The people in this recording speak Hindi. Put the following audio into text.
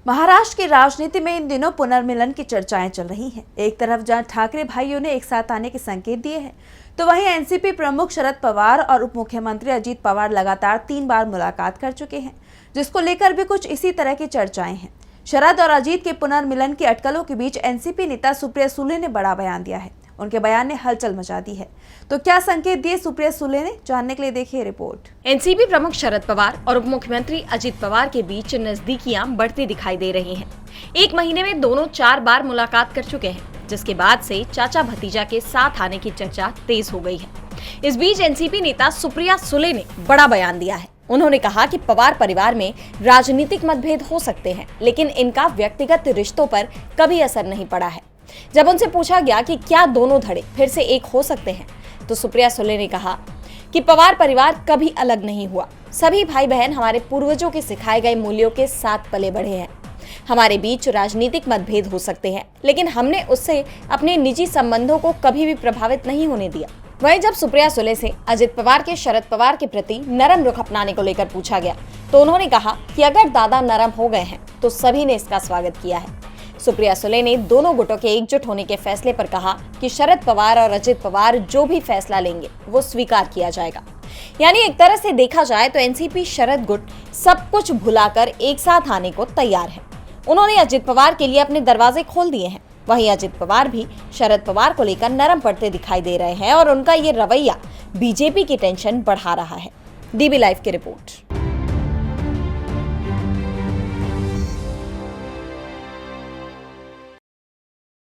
महाराष्ट्र की राजनीति में इन दिनों पुनर्मिलन की चर्चाएं चल रही हैं। एक तरफ जहां ठाकरे भाइयों ने एक साथ आने के संकेत दिए हैं, तो वहीं एनसीपी प्रमुख शरद पवार और उप मुख्यमंत्री अजित पवार लगातार 3 बार मुलाकात कर चुके हैं, जिसको लेकर भी कुछ इसी तरह की चर्चाएं हैं। शरद और अजित के पुनर्मिलन की अटकलों के बीच एनसीपी नेता सुप्रिया सुले ने बड़ा बयान दिया है। उनके बयान ने हलचल मचा दी है। तो क्या संकेत दिए सुप्रिया सुले ने, जानने के लिए देखिए रिपोर्ट। एनसीपी प्रमुख शरद पवार और उप मुख्यमंत्री अजित पवार के बीच नजदीकियां बढ़ती दिखाई दे रही हैं। एक महीने में दोनों 4 बार मुलाकात कर चुके हैं, जिसके बाद से चाचा भतीजा के साथ आने की चर्चा तेज हो गई है। इस बीच एनसीपी नेता सुप्रिया सुले ने बड़ा बयान दिया है। उन्होंने कहा कि पवार परिवार में राजनीतिक मतभेद हो सकते हैं, लेकिन इनका व्यक्तिगत रिश्तों पर कभी असर नहीं पड़ा है। जब उनसे पूछा गया कि क्या दोनों धड़े फिर से एक हो सकते हैं, तो सुप्रिया सुले ने कहा कि पवार परिवार कभी अलग नहीं हुआ। सभी भाई बहन हमारे पूर्वजों के सिखाए गए मूल्यों के साथ पले बढ़े हैं। हमारे बीच राजनीतिक मतभेद हो सकते हैं, लेकिन हमने उससे अपने निजी संबंधों को कभी भी प्रभावित नहीं होने दिया। वहीं जब सुप्रिया सुले से अजित पवार के शरद पवार के प्रति नरम रुख अपनाने को लेकर पूछा गया, तो उन्होंने कहा कि अगर दादा नरम हो गए हैं तो सभी ने इसका स्वागत किया है। सुप्रिया सुले ने दोनों गुटों के एकजुट होने के फैसले पर कहा कि शरद पवार और अजित पवार जो भी फैसला लेंगे वो स्वीकार किया जाएगा। यानी एक तरह से देखा जाए तो एनसीपी शरद गुट सब कुछ भुलाकर एक साथ आने को तैयार है। उन्होंने अजित पवार के लिए अपने दरवाजे खोल दिए हैं। वहीं अजित पवार भी शरद पवार को लेकर नरम पड़ते दिखाई दे रहे हैं और उनका ये रवैया बीजेपी की टेंशन बढ़ा रहा है। डीबी लाइव की रिपोर्ट।